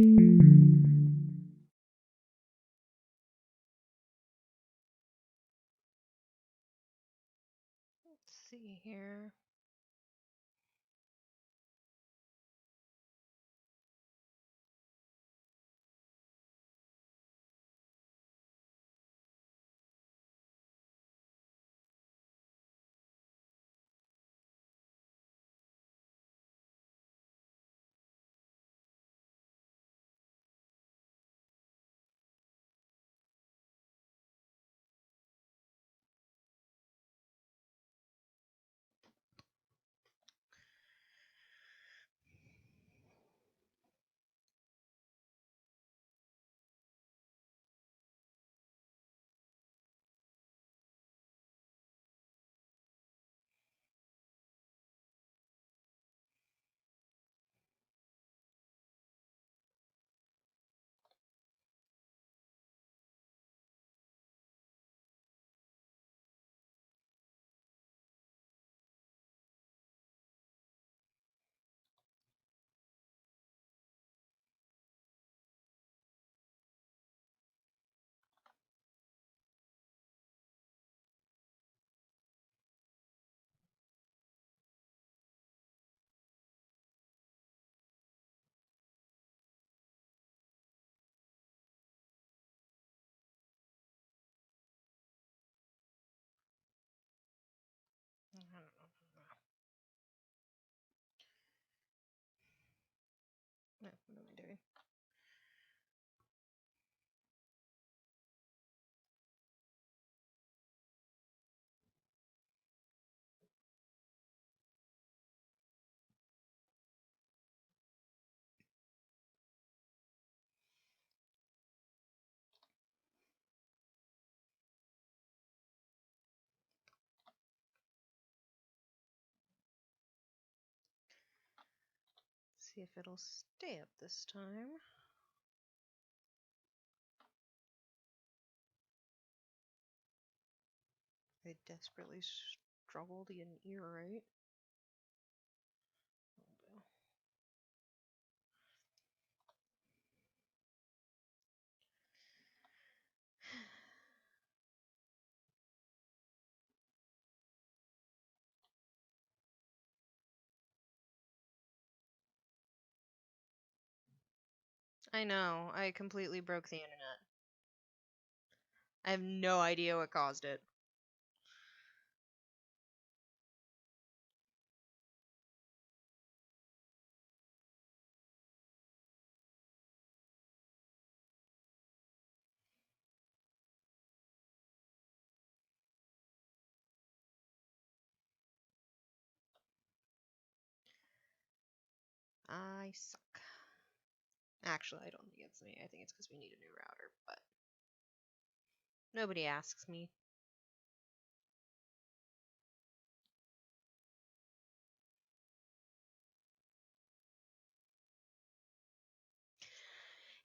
Let's see here. I don't know. No, what am I doing? See if it'll stay up this time. I desperately struggle to get an ear right. Oh, I know, I completely broke the internet. I have no idea what caused it. I suck. Actually, I don't think it's me. I think it's because we need a new router, but nobody asks me.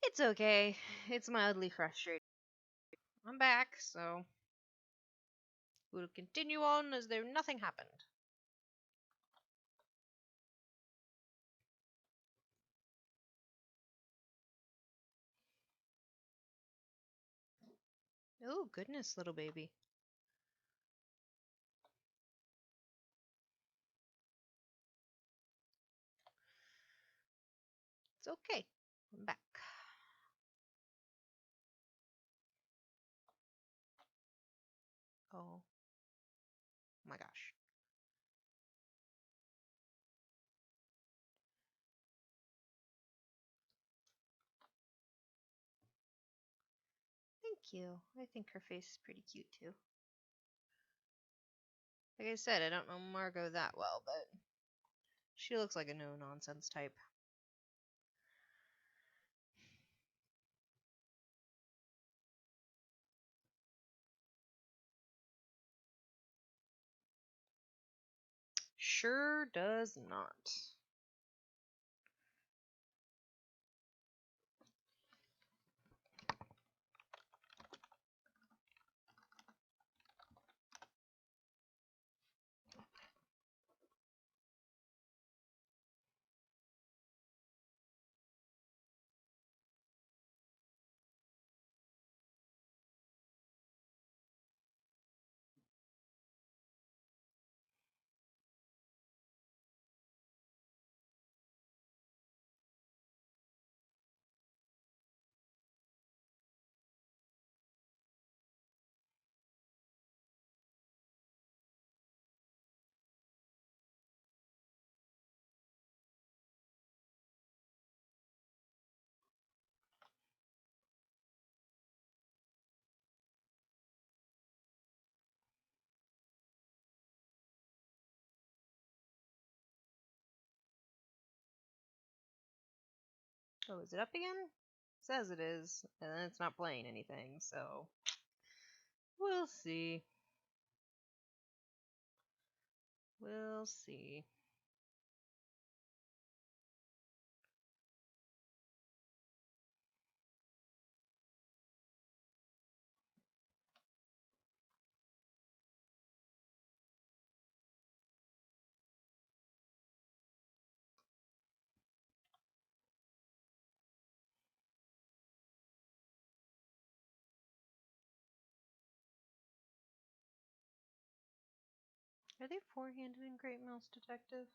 It's okay. It's mildly frustrating. I'm back, so we'll continue on as though nothing happened. Oh, goodness, little baby. It's okay. I'm back. Oh my gosh. Thank you. I think her face is pretty cute too. Like I said, I don't know Margot that well, but she looks like a no-nonsense type. Sure does not. Oh, is it up again? It says it is, and then it's not playing anything, so we'll see. We'll see. Are they four-handed in Great Mouse Detective?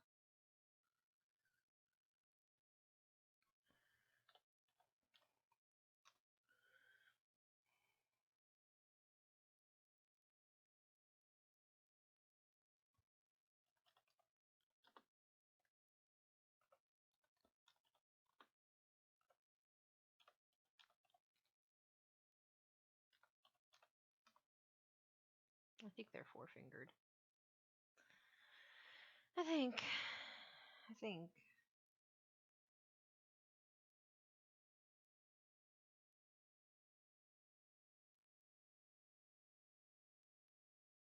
I think they're four-fingered. I think. I think.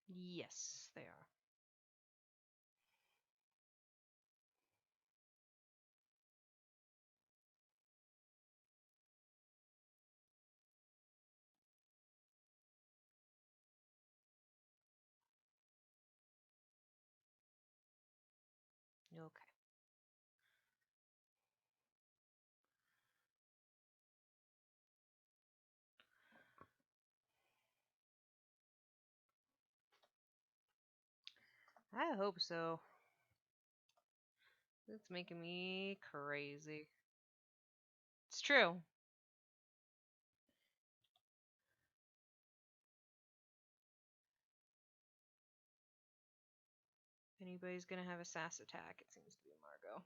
Yes, they are. Okay. I hope so. It's making me crazy. It's true. If anybody's gonna have a sass attack, it seems to be Margot.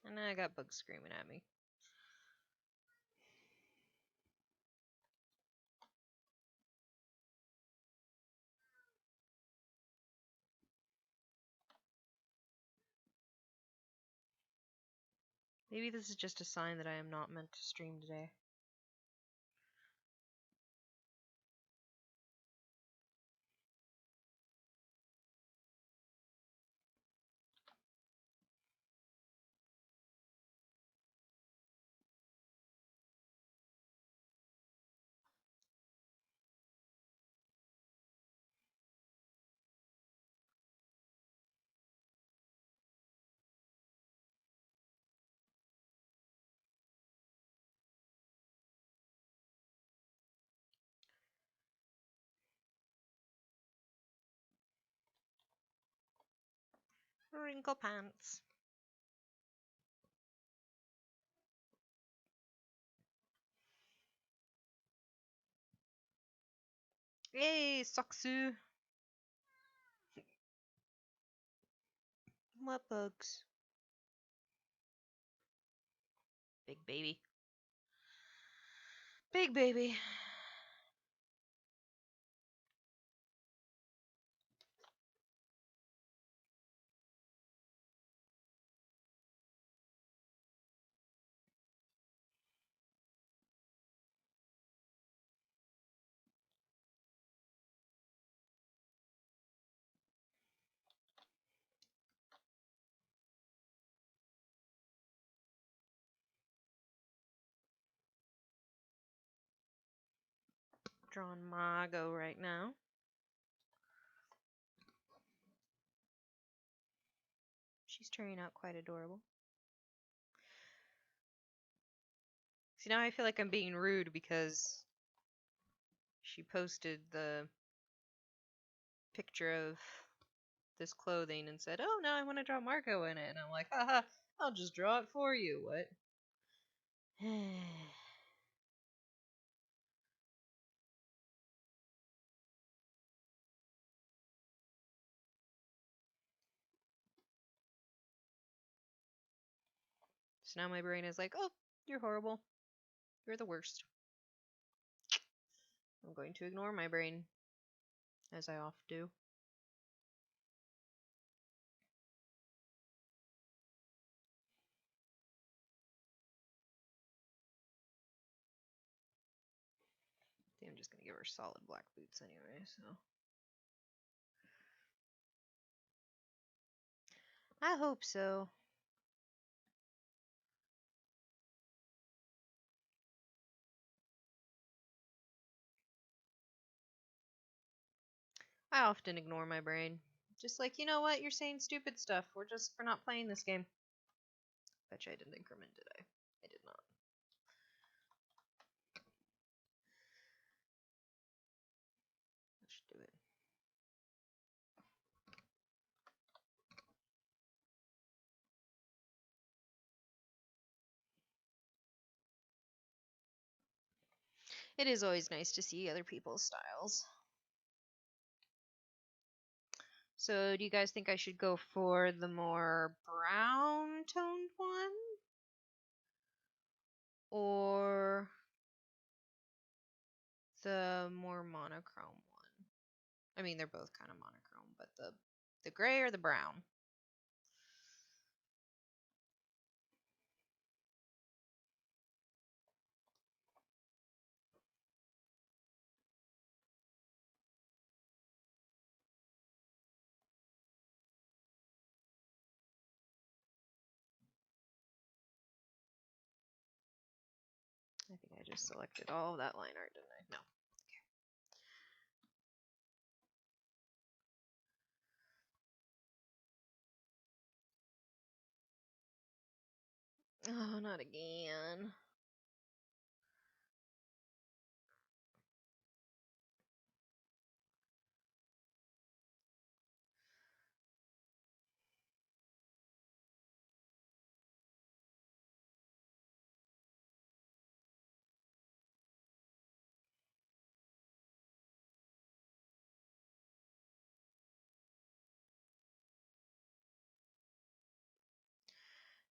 And I got bugs screaming at me. Maybe this is just a sign that I am not meant to stream today. Wrinkle pants. Hey, Soxu. What bugs? Big baby. Big baby. Drawing Margot right now. She's turning out quite adorable. See, now I feel like I'm being rude because she posted the picture of this clothing and said, "Oh, now I want to draw Marco in it." And I'm like, haha, I'll just draw it for you. What? So now my brain is like, oh, you're horrible. You're the worst. I'm going to ignore my brain, as I often do. I think I'm just going to give her solid black boots anyway, so. I hope so. I often ignore my brain. Just like, you know what? You're saying stupid stuff. We're not playing this game. Bet you I didn't increment, did I? I did not. I should do it. It is always nice to see other people's styles. So, do you guys think I should go for the more brown toned one? Or the more monochrome one? I mean, they're both kind of monochrome, but the gray or the brown? I think I just selected all of that line art, didn't I? No. Oh, not again.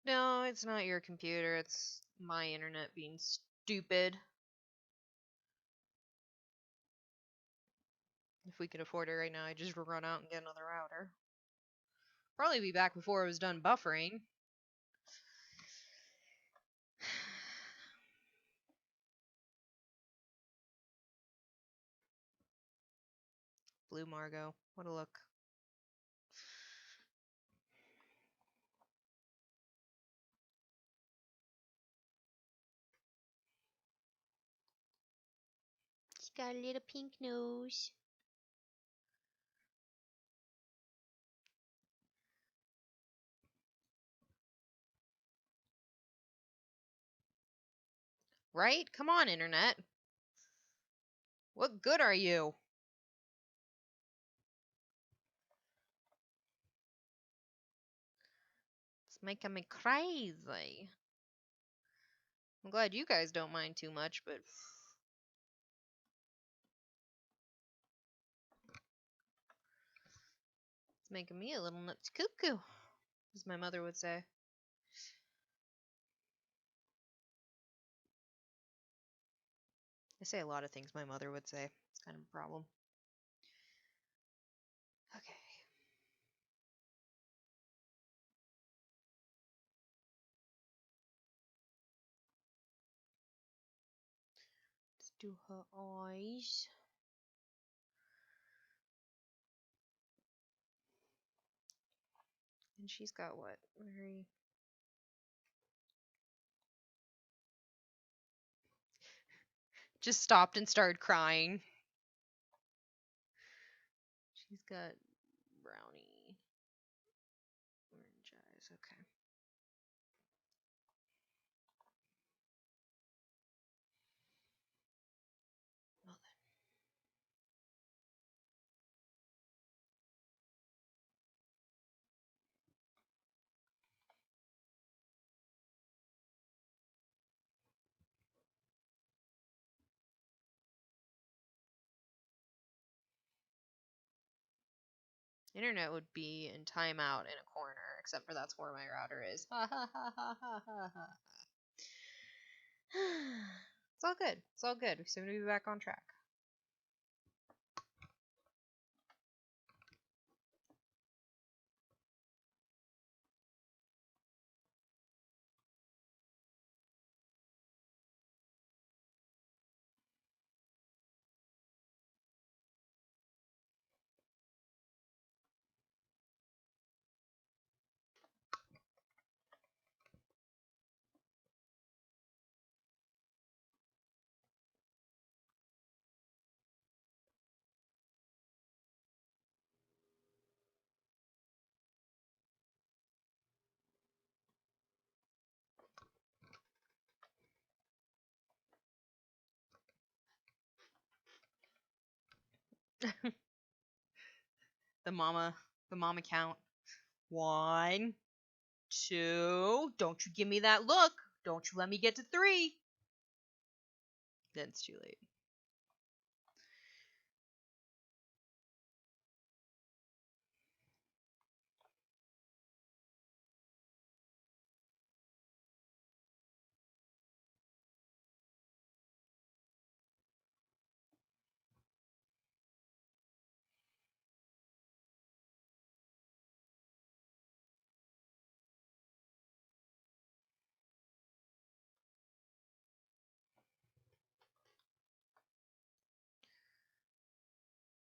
No, it's not your computer. It's my internet being stupid. If we could afford it right now, I'd just run out and get another router. Probably be back before it was done buffering. Blue Margot. What a look. She's got a little pink nose. Right? Come on, internet. What good are you? It's making me crazy. I'm glad you guys don't mind too much, but it's making me a little nuts cuckoo, as my mother would say. I say a lot of things my mother would say. It's kind of a problem. Okay. Let's do her eyes. And she's got what? Very. Just stopped and started crying. She's got brownie orange eyes. Okay. Well then. Internet would be in timeout in a corner, except for that's where my router is. Ha ha ha ha ha ha ha. It's all good. It's all good. We seem to be back on track. the mama count. 1, 2. Don't you give me that look. Don't you let me get to 3. Then it's too late.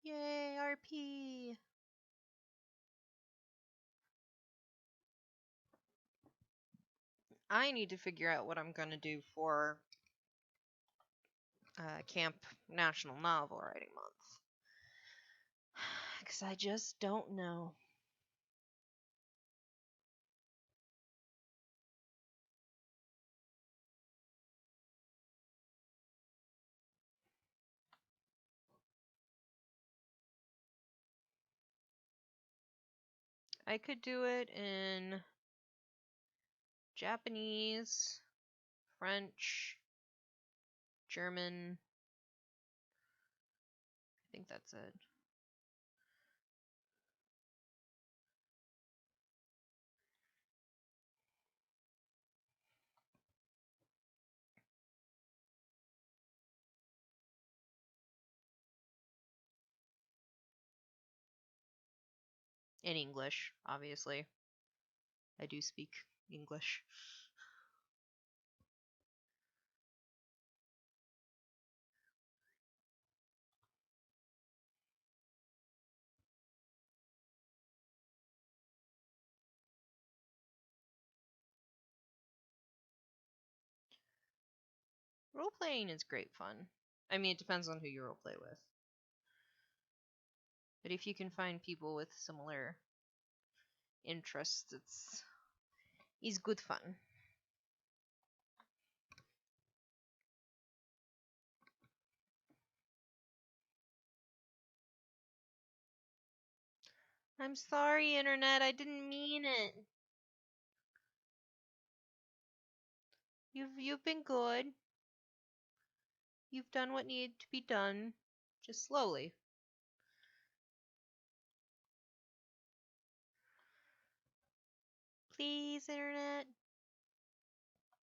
Yay, RP. I need to figure out what I'm gonna do for Camp National Novel Writing Month. Because I just don't know. I could do it in Japanese, French, German. I think that's it. In English, obviously. I do speak English. Role playing is great fun. I mean, it depends on who you role play with. But if you can find people with similar interests, it's good fun. I'm sorry, Internet. I didn't mean it. You've been good. You've done what needed to be done. Just slowly. Please, Internet.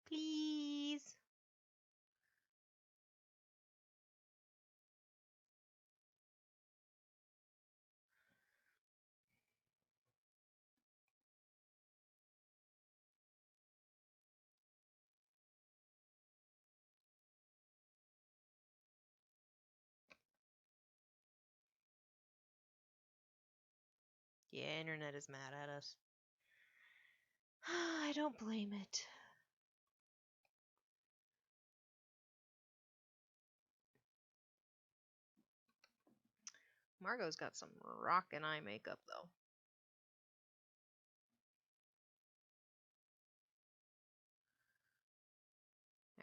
Please. Yeah, Internet is mad at us. I don't blame it. Margot's got some rockin' eye makeup, though.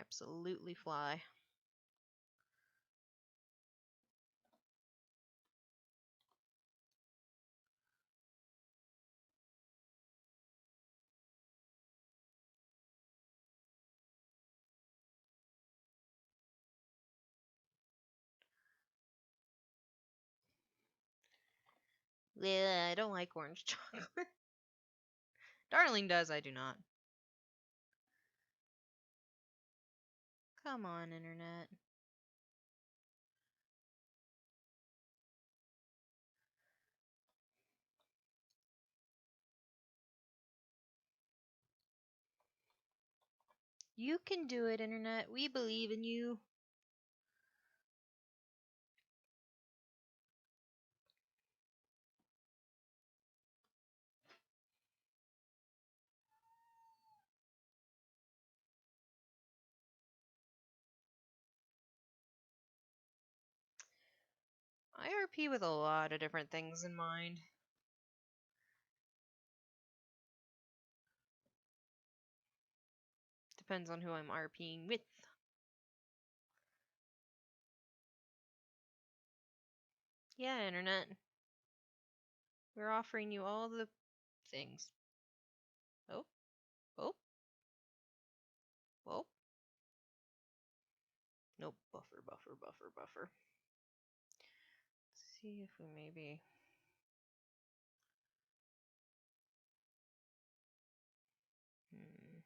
Absolutely fly. Yeah, I don't like orange chocolate. Darling does, I do not. Come on, internet. You can do it, internet. We believe in you. IRP with a lot of different things in mind. Depends on who I'm RPing with. Yeah, internet. We're offering you all the things. Oh, oh, oh. Nope. Buffer, buffer, buffer, buffer. Let's see if we maybe. Hmm.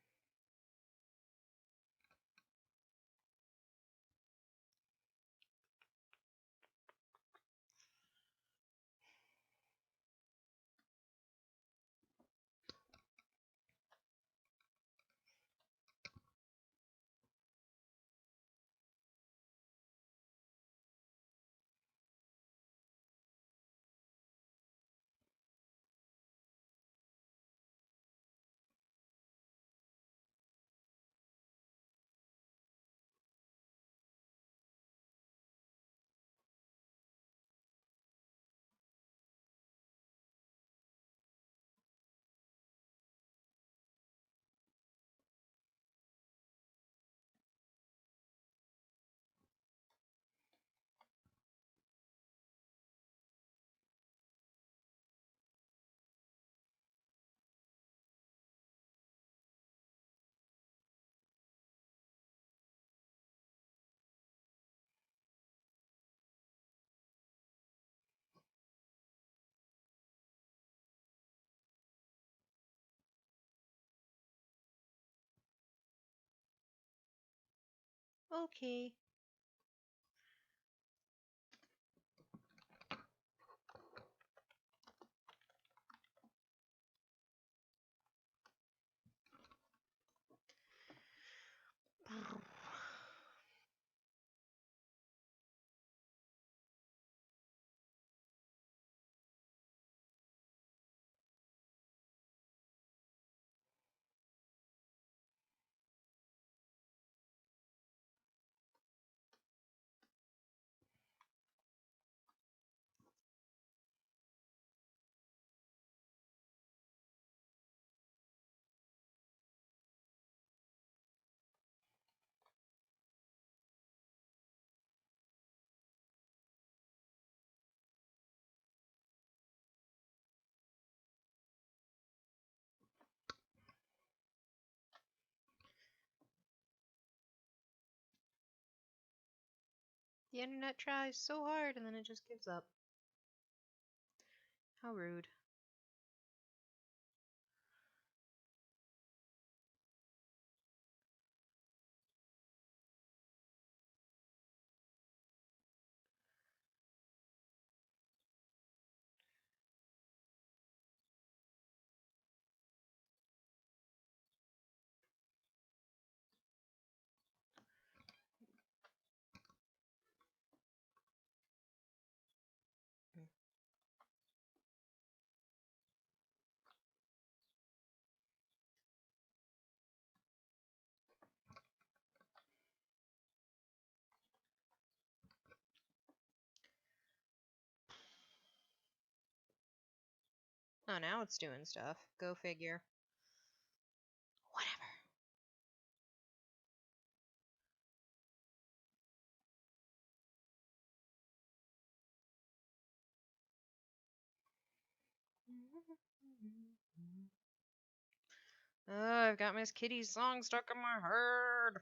Okay. The internet tries so hard and then it just gives up. How rude. Oh, now it's doing stuff. Go figure. Whatever. Oh, I've got Miss Kitty's song stuck in my head.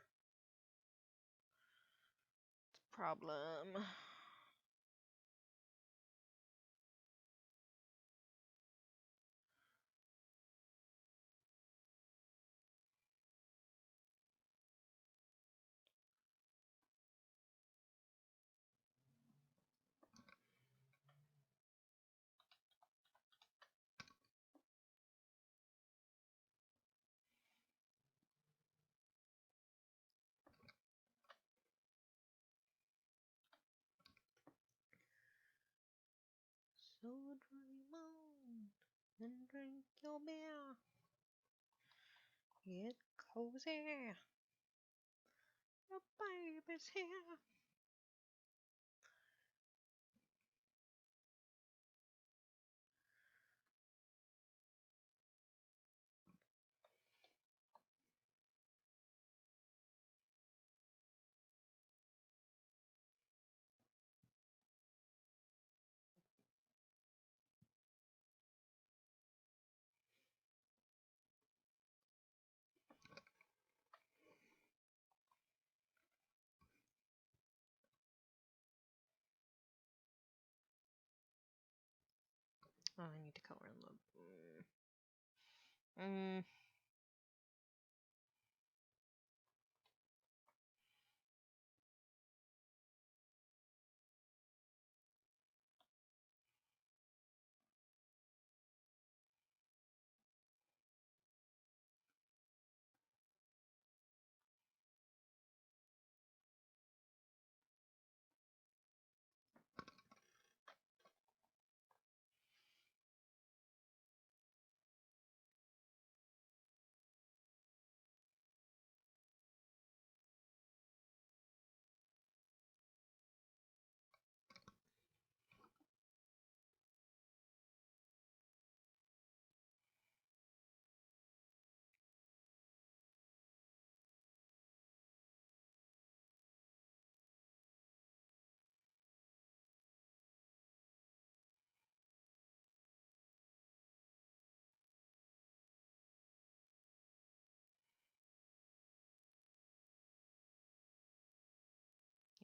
It's a problem. So dream on and drink your beer. Get cozy. Your baby's here. Oh, I need to color in the.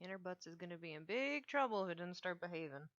Inner Butts is gonna be in big trouble if it doesn't start behaving.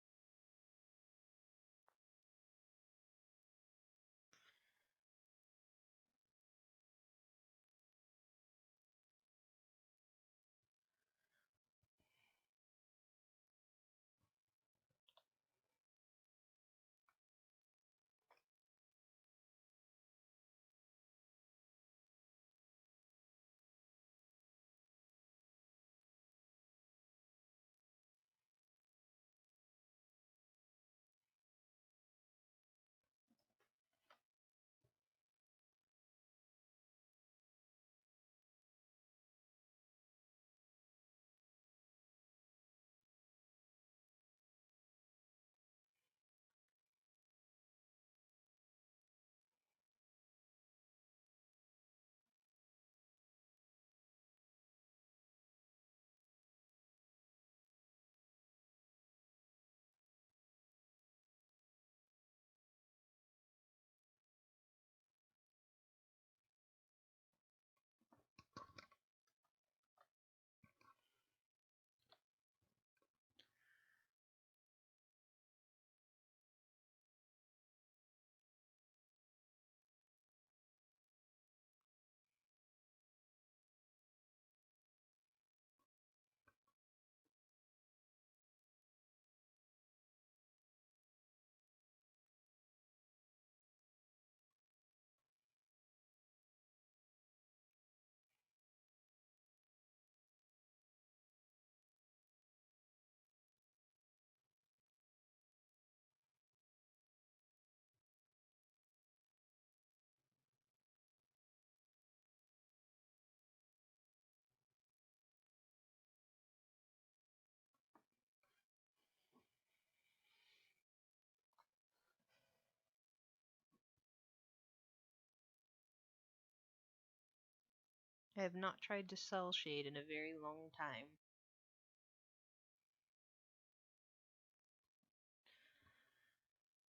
I have not tried to cell shade in a very long time.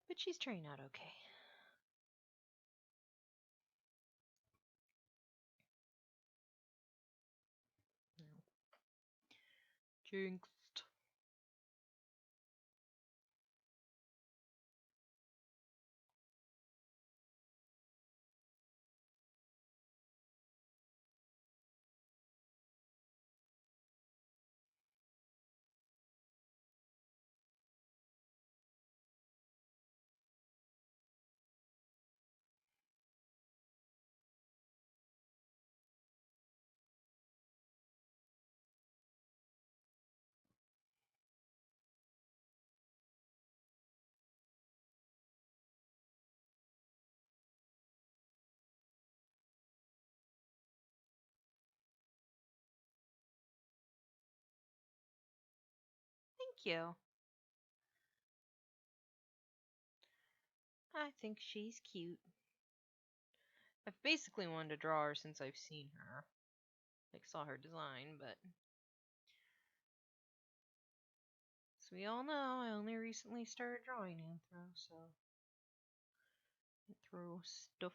But she's turning out okay. No. Jinxed. you. I think she's cute. I've basically wanted to draw her since I've seen her. Like, saw her design, but... As we all know, I only recently started drawing Anthro, so... Anthro stuff.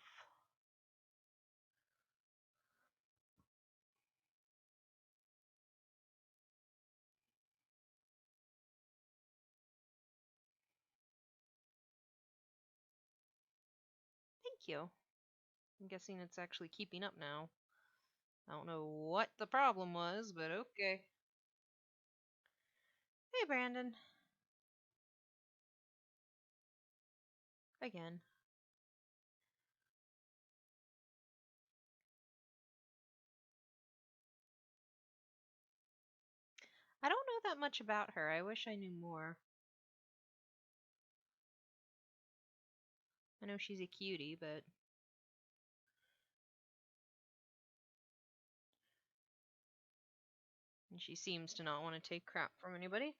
Thank you. I'm guessing it's actually keeping up now. I don't know what the problem was, but okay. Hey, Brandon. Again. I don't know that much about her. I wish I knew more. I know she's a cutie, but... And she seems to not want to take crap from anybody.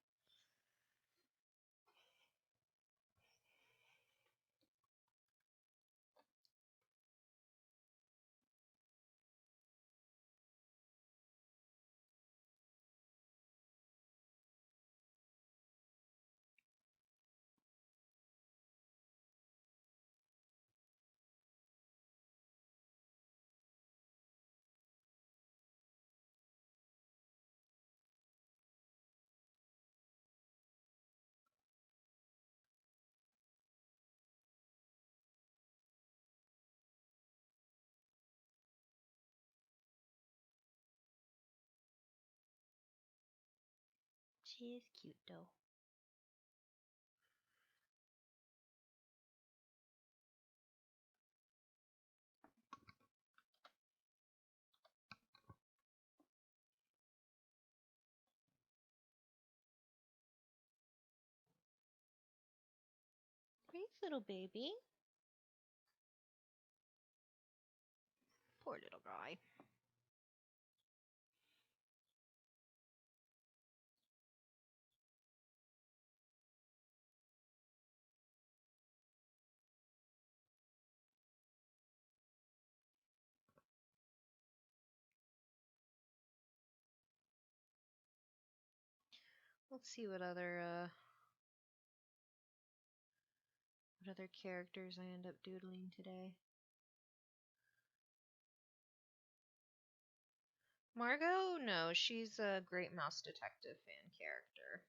She is cute, though. Great little baby. Poor little guy. Let's see what other characters I end up doodling today. Margot? No, she's a Great Mouse Detective fan character.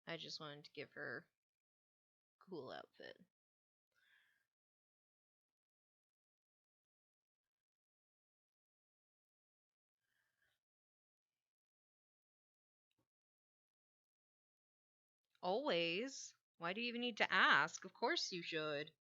I just wanted to give her a cool outfit. Always. Why do you even need to ask? Of course you should.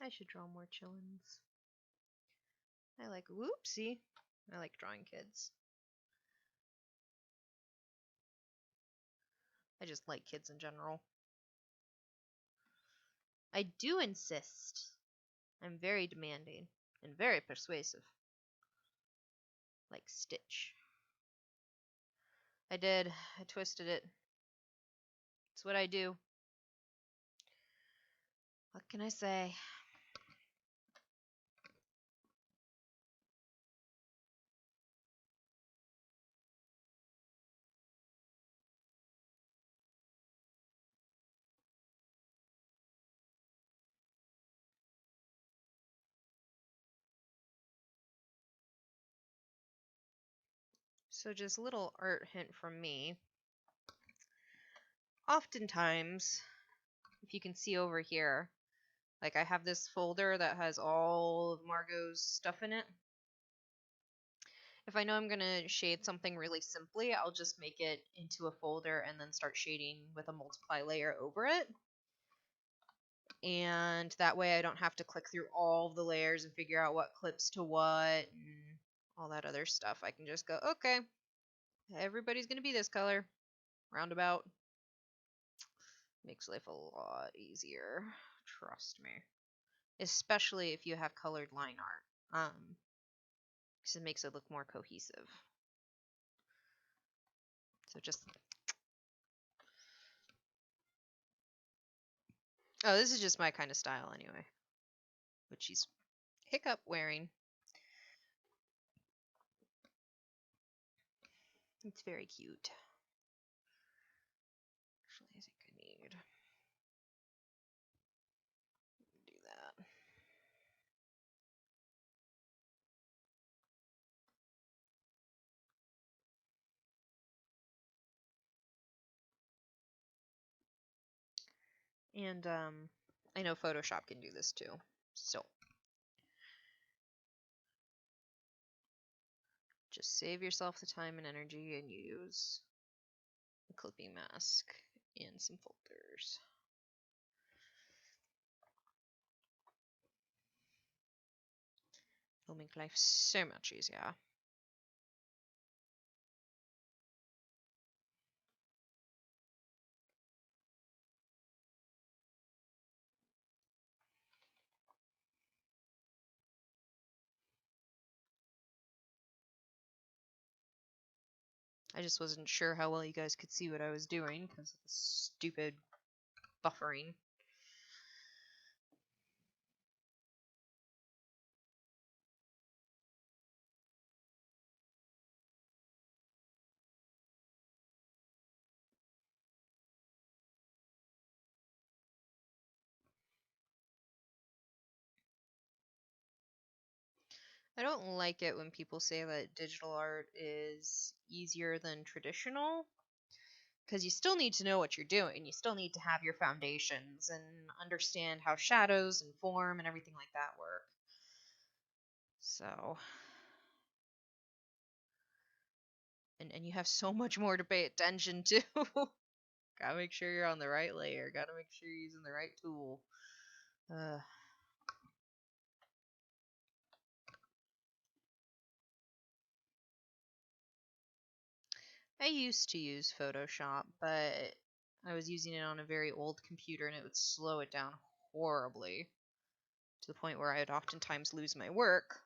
I should draw more chillins. I like, whoopsie. I like drawing kids. I just like kids in general. I do insist. I'm very demanding and very persuasive. Like Stitch. I did. I twisted it. It's what I do. What can I say? So just a little art hint from me. Oftentimes, if you can see over here, like I have this folder that has all of Margot's stuff in it. If I know I'm gonna shade something really simply, I'll just make it into a folder and then start shading with a multiply layer over it. And that way I don't have to click through all of the layers and figure out what clips to what and all that other stuff. I can just go, okay, everybody's gonna be this color, roundabout. Makes life a lot easier, trust me. Especially if you have colored line art, because it makes it look more cohesive. So just, oh, this is just my kind of style anyway, which she's hiccup wearing. It's very cute. Actually, I think I need to do that. And I know Photoshop can do this too. So just save yourself the time and energy and use the clipping mask in some folders. It'll make life so much easier. I just wasn't sure how well you guys could see what I was doing because of the stupid buffering. I don't like it when people say that digital art is easier than traditional, because you still need to know what you're doing. You still need to have your foundations and understand how shadows and form and everything like that work. So, and you have so much more to pay attention to. Gotta make sure you're on the right layer. Gotta make sure you're using the right tool. I used to use Photoshop, but I was using it on a very old computer and it would slow it down horribly to the point where I would oftentimes lose my work.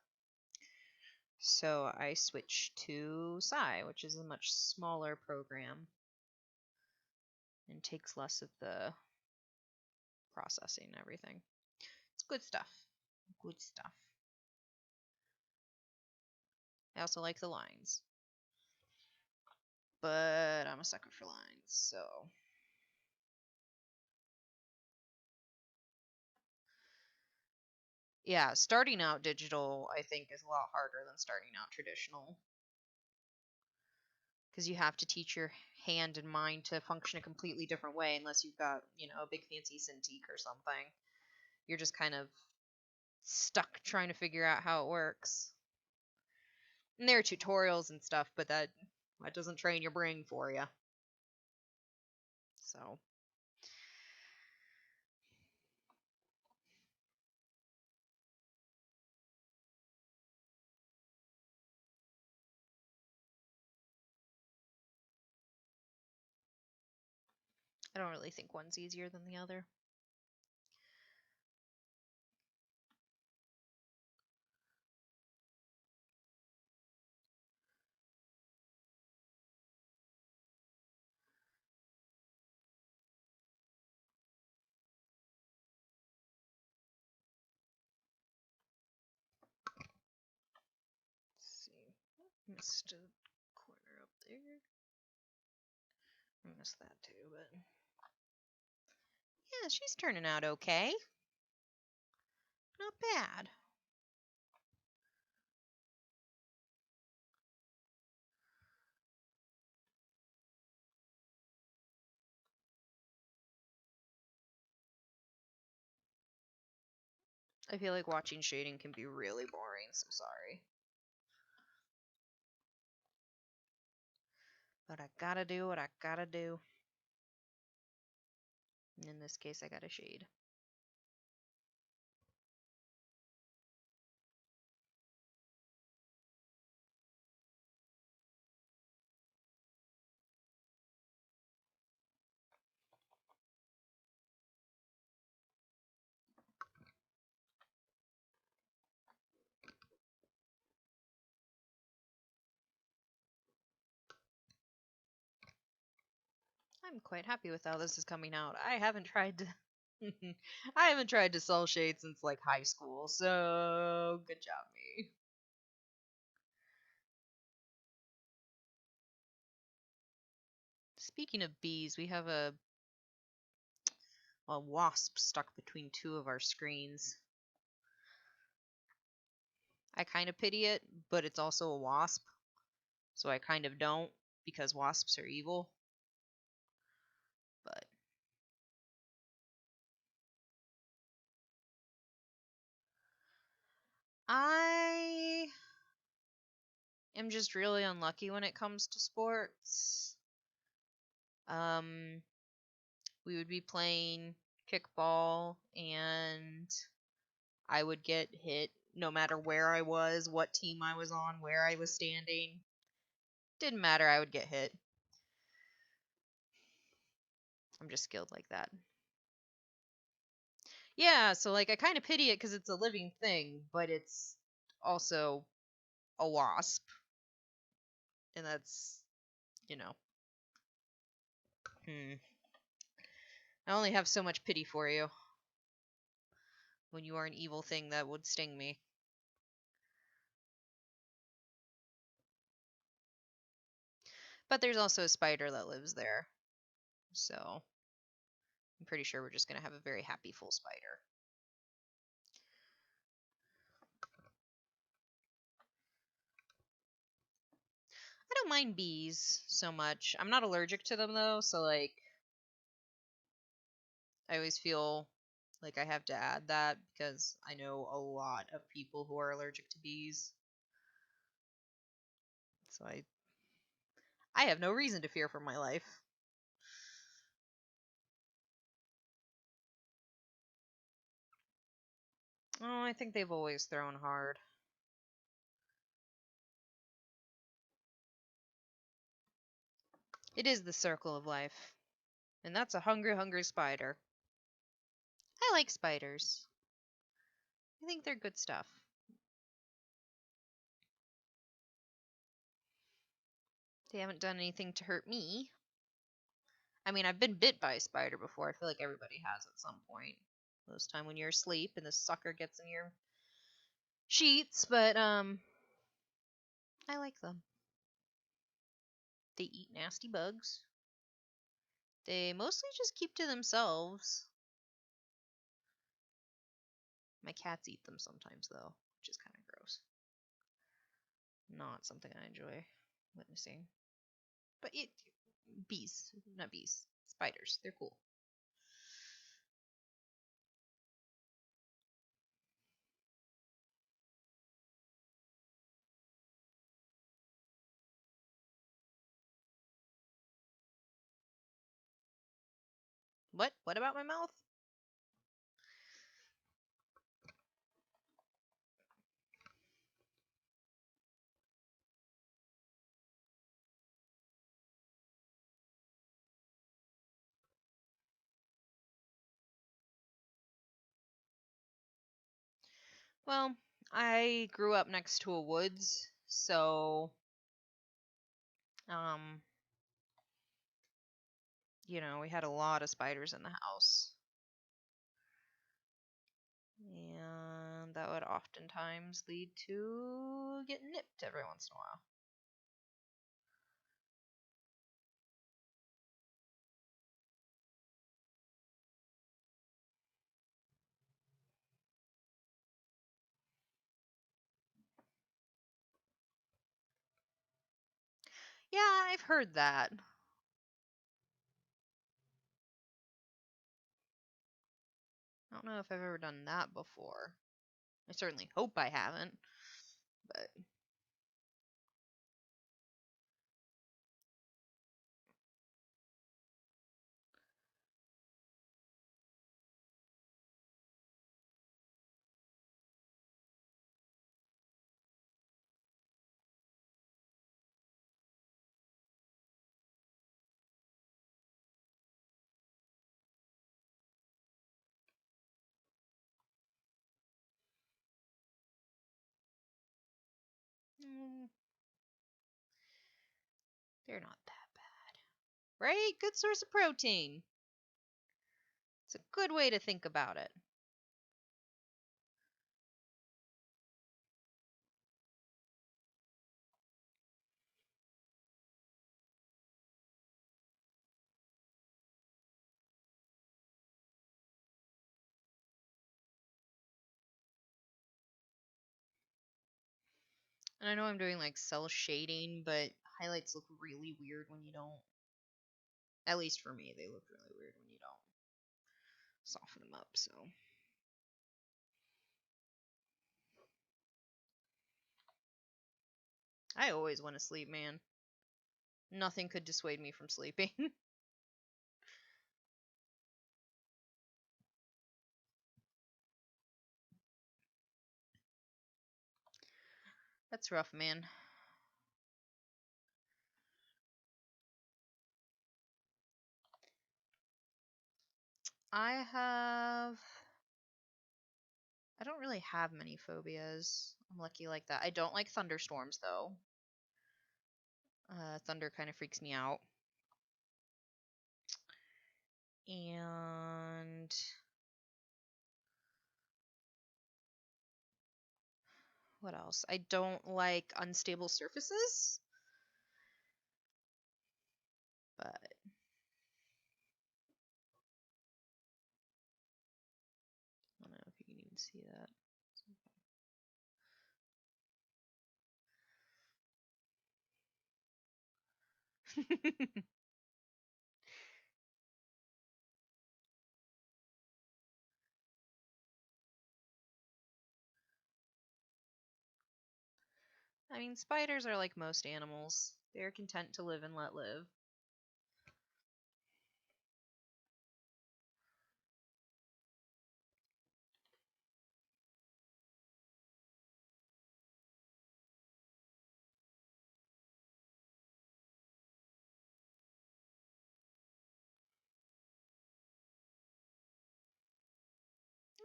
So I switched to Psy, which is a much smaller program and takes less of the processing and everything. It's good stuff. Good stuff. I also like the lines. But I'm a sucker for lines, so yeah, starting out digital I think is a lot harder than starting out traditional. Because you have to teach your hand and mind to function a completely different way unless you've got, a big fancy Cintiq or something. You're just kind of stuck trying to figure out how it works. And there are tutorials and stuff, but that doesn't train your brain for you. So I don't really think one's easier than the other. Let's see. Missed a corner up there. I missed that too, but yeah, she's turning out okay. Not bad. I feel like watching shading can be really boring, so sorry. But I gotta do what I gotta do. In this case, I got a shade. I'm quite happy with how this is coming out. I haven't tried to I haven't tried to sell shade since like high school, so good job me. Speaking of bees, we have a wasp stuck between two of our screens. I kind of pity it, but it's also a wasp, so I kind of don't because wasps are evil. But I am just really unlucky when it comes to sports. Um, we would be playing kickball and I would get hit no matter where I was, what team I was on, where I was standing. Didn't matter, I would get hit. I'm just skilled like that. Yeah, so like I kind of pity it because it's a living thing, but it's also a wasp. And that's, you know, hmm. I only have so much pity for you when you are an evil thing that would sting me. But there's also a spider that lives there. So I'm pretty sure we're just going to have a very happy full spider. I don't mind bees so much. I'm not allergic to them though, so like I always feel like I have to add that because I know a lot of people who are allergic to bees. So I have no reason to fear for my life. Oh, I think they've always thrown hard. It is the circle of life. And that's a hungry, hungry spider. I like spiders. I think they're good stuff. They haven't done anything to hurt me. I mean, I've been bit by a spider before. I feel like everybody has at some point. Most time when you're asleep and the sucker gets in your sheets, but I like them. They eat nasty bugs. They mostly just keep to themselves. My cats eat them sometimes though, which is kind of gross. Not something I enjoy witnessing. But bees, not bees, spiders. They're cool. What? What about my mouth? Well, I grew up next to a woods, so um, we had a lot of spiders in the house. And that would oftentimes lead to getting nipped every once in a while. Yeah, I've heard that. I don't know if I've ever done that before. I certainly hope I haven't, but They're not that bad. Right? Good source of protein. It's a good way to think about it. And I know I'm doing like cell shading, but highlights look really weird when you don't. At least for me, they look really weird when you don't soften them up, so. I always want to sleep, man. Nothing could dissuade me from sleeping. That's rough, man. I don't really have many phobias. I'm lucky like that. I don't like thunderstorms though. Thunder kind of freaks me out. And what else? I don't like unstable surfaces. But I don't know if you can even see that. I mean, spiders are like most animals. They're content to live and let live.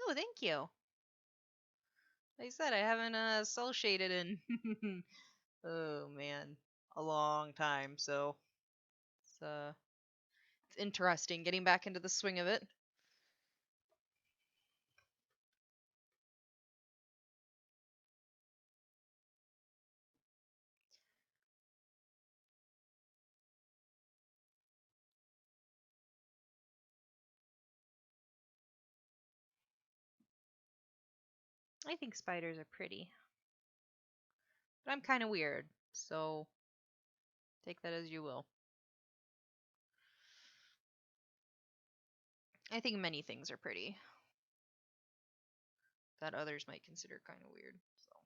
Oh, thank you. Like I said, I haven't cell shaded in oh man, a long time. So it's interesting getting back into the swing of it. I think spiders are pretty, but I'm kind of weird, so take that as you will. I think many things are pretty that others might consider kind of weird. So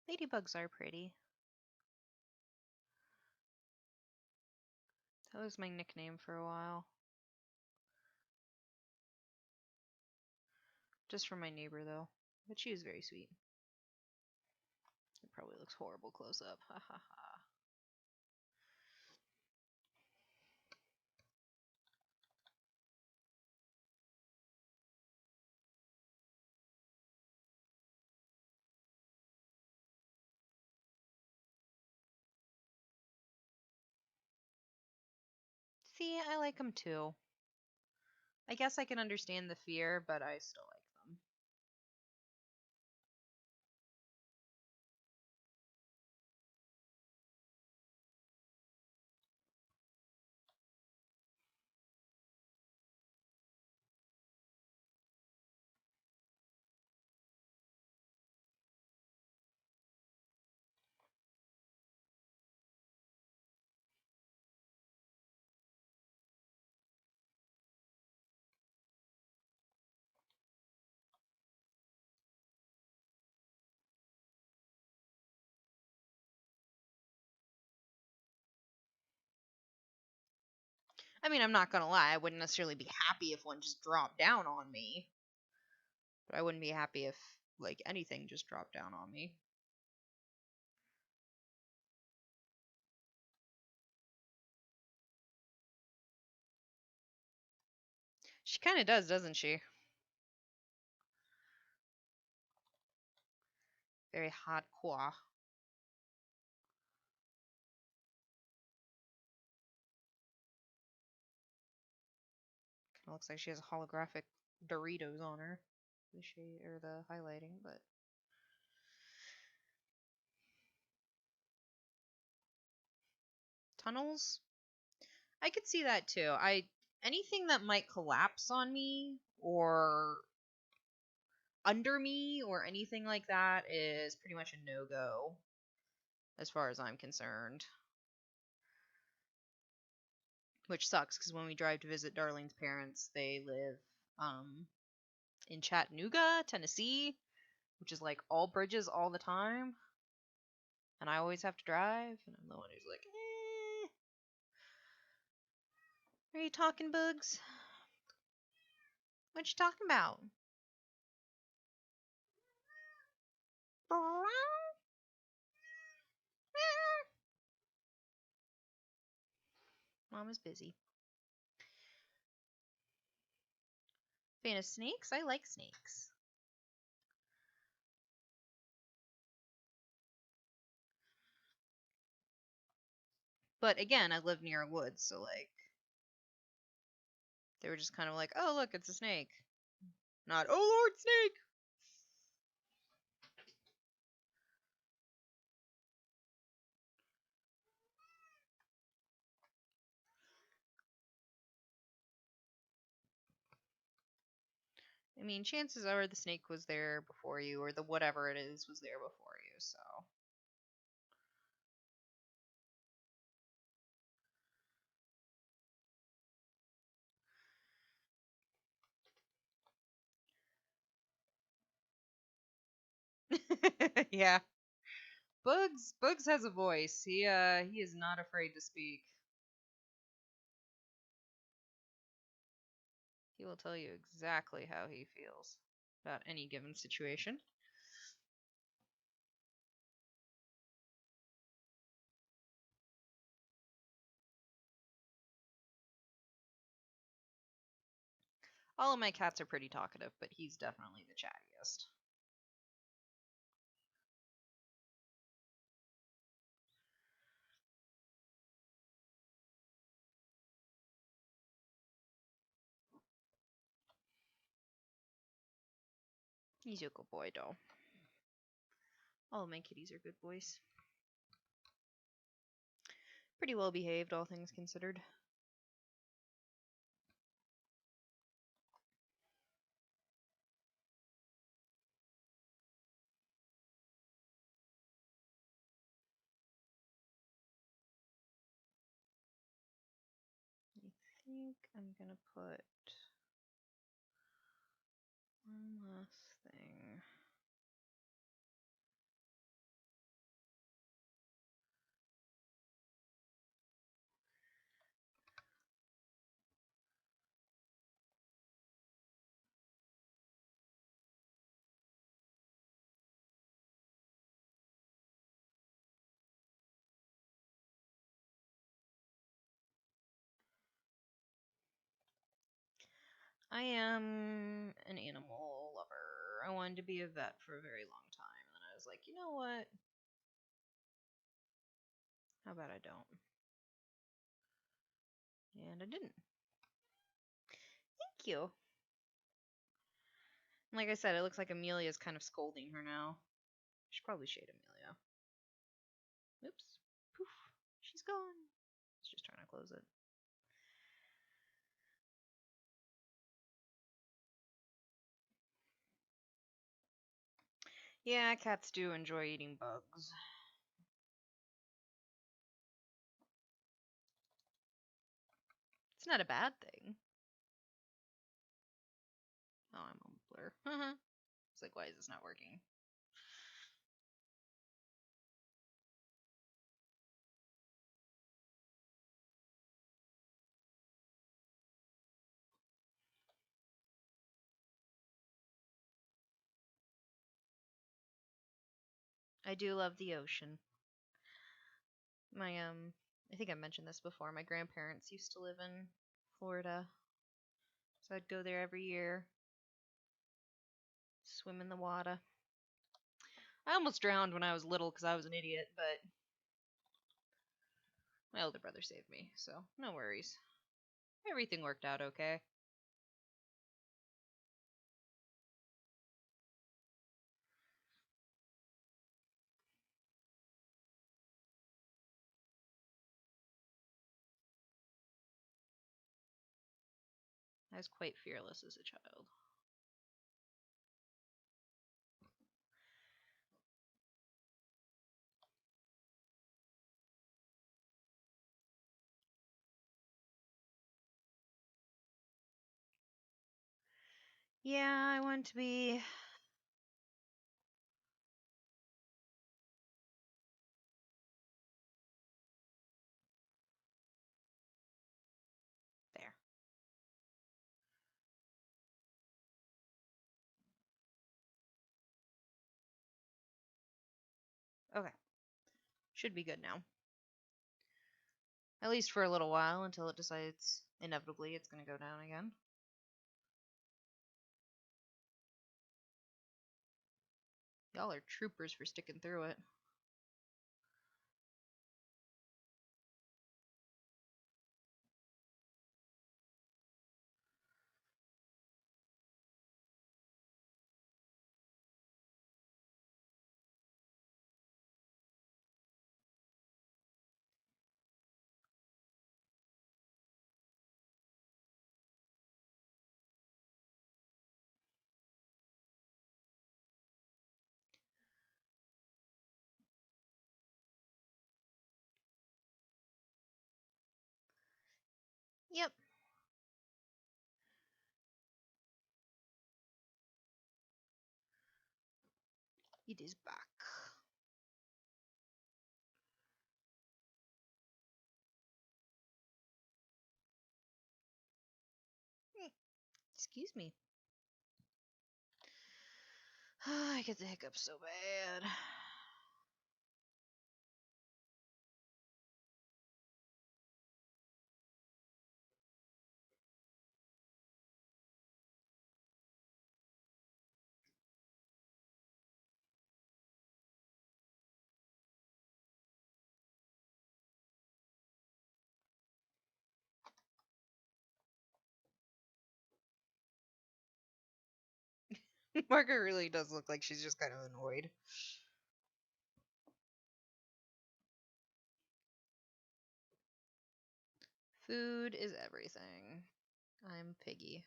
ladybugs are pretty. That was my nickname for a while. Just from my neighbor though, but she was very sweet. It probably looks horrible close up. Ha ha ha. See, I like them too. I guess I can understand the fear, but I still like them. I mean, I'm not gonna lie, I wouldn't necessarily be happy if one just dropped down on me. But I wouldn't be happy if, like, anything just dropped down on me. She kind of does, doesn't she? Very hardcore. Kind of looks like she has holographic Doritos on her. The shade or the highlighting, but tunnels. I could see that too. Anything that might collapse on me or under me or anything like that is pretty much a no-go as far as I'm concerned. Which sucks because when we drive to visit Darlene's parents, they live in Chattanooga, Tennessee, which is like all bridges all the time. And I always have to drive, and I'm the one who's like, Are you talking, Bugs? What you talking about? Mom is busy. Fan of snakes? I like snakes. But again, I live near a woods, so like they were just kind of like, oh look, it's a snake. Not, oh Lord, snake! I mean, chances are the snake was there before you, or the whatever it is was there before you, so. Yeah. Bugs has a voice. He is not afraid to speak. He will tell you exactly how he feels about any given situation. All of my cats are pretty talkative, but he's definitely the chattiest. He's a good boy, though. All of my kitties are good boys. Pretty well behaved, all things considered. I think I'm gonna put one last thing. I am an animal lover. I wanted to be a vet for a very long time, and then I was like, you know what? How about I don't? And I didn't. Thank you. Like I said, it looks like Amelia's kind of scolding her now. I should probably shade Amelia. Oops. Poof. She's gone. It's just trying to close it. Yeah, cats do enjoy eating bugs. It's not a bad thing. Oh, I'm on blur. It's like, why is this not working? I do love the ocean. My I think I mentioned this before. My grandparents used to live in Florida, so I'd go there every year, swim in the water. I almost drowned when I was little because I was an idiot, but my older brother saved me, so no worries. Everything worked out okay. I was quite fearless as a child. Yeah, I want to be there. Okay. Should be good now. At least for a little while until it decides inevitably it's going to go down again. Y'all are troopers for sticking through it. Yep. It is back. Excuse me. I get the hiccups so bad. Margaret really does look like she's just kind of annoyed. Food is everything. I'm piggy.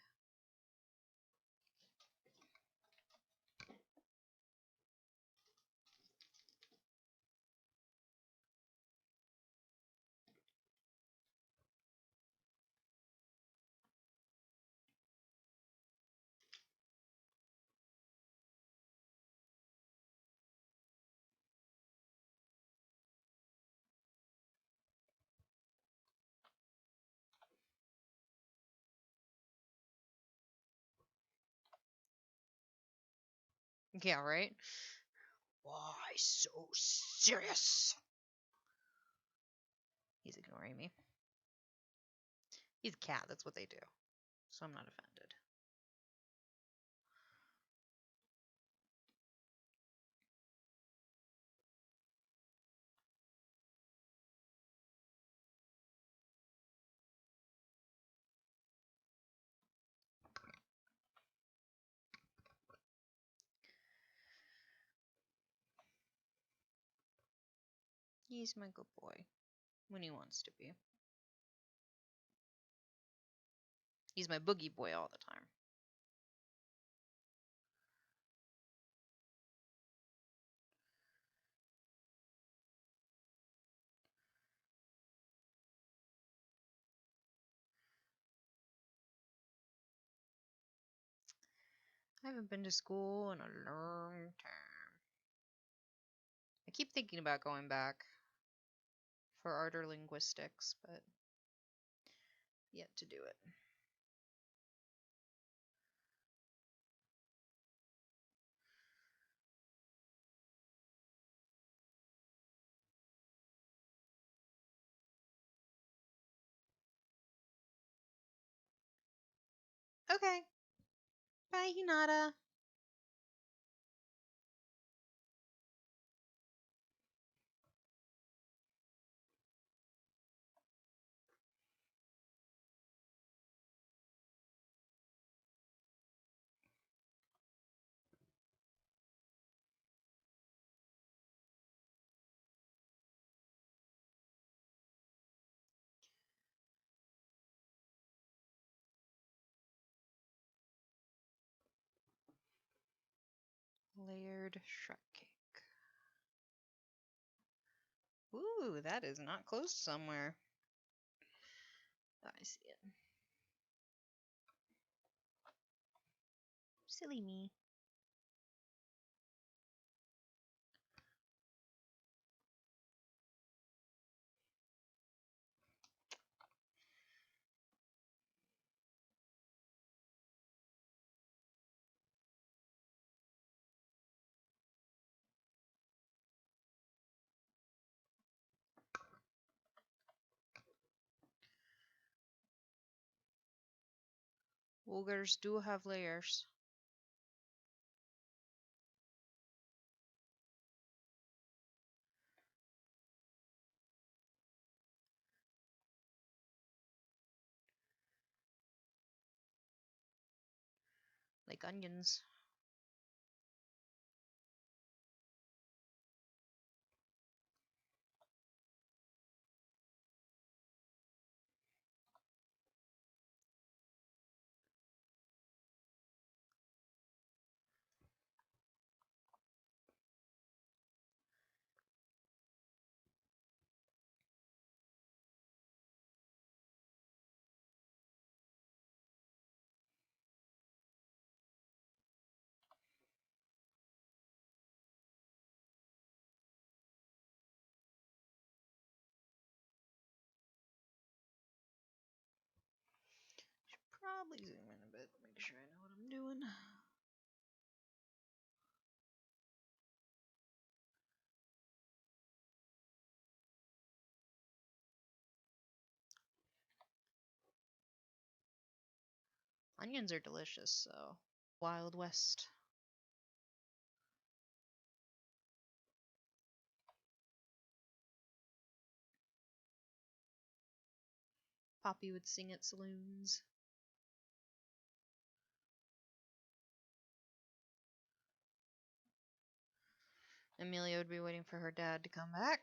Yeah, right? Why so serious? He's ignoring me. He's a cat, that's what they do. So I'm not offended. He's my good boy. When he wants to be. He's my boogie boy all the time. I haven't been to school in a long time. I keep thinking about going back for art or linguistics, but yet to do it. Okay. Bye, Hinata. Layered shortcake. Ooh, that is not closed somewhere. I see it. Silly me. Ogres do have layers. Like onions. Should probably zoom in a bit, make sure I know what I'm doing. Onions are delicious, so Wild West. Poppy would sing at saloons. Amelia would be waiting for her dad to come back.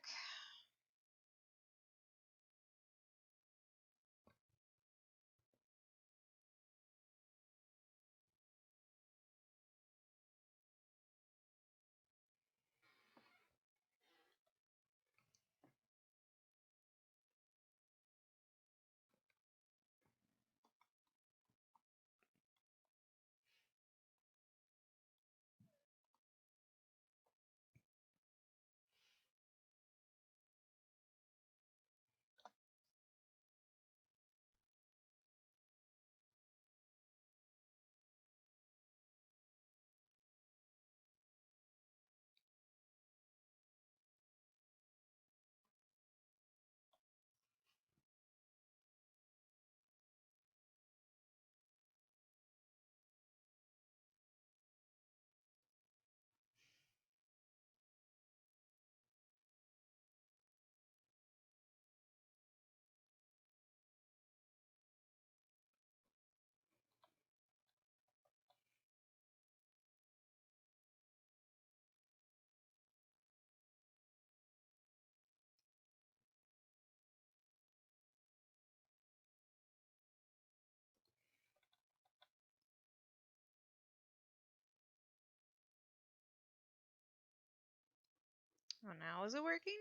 Oh, now is it working?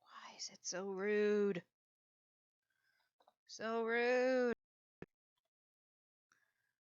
Why is it so rude? So rude.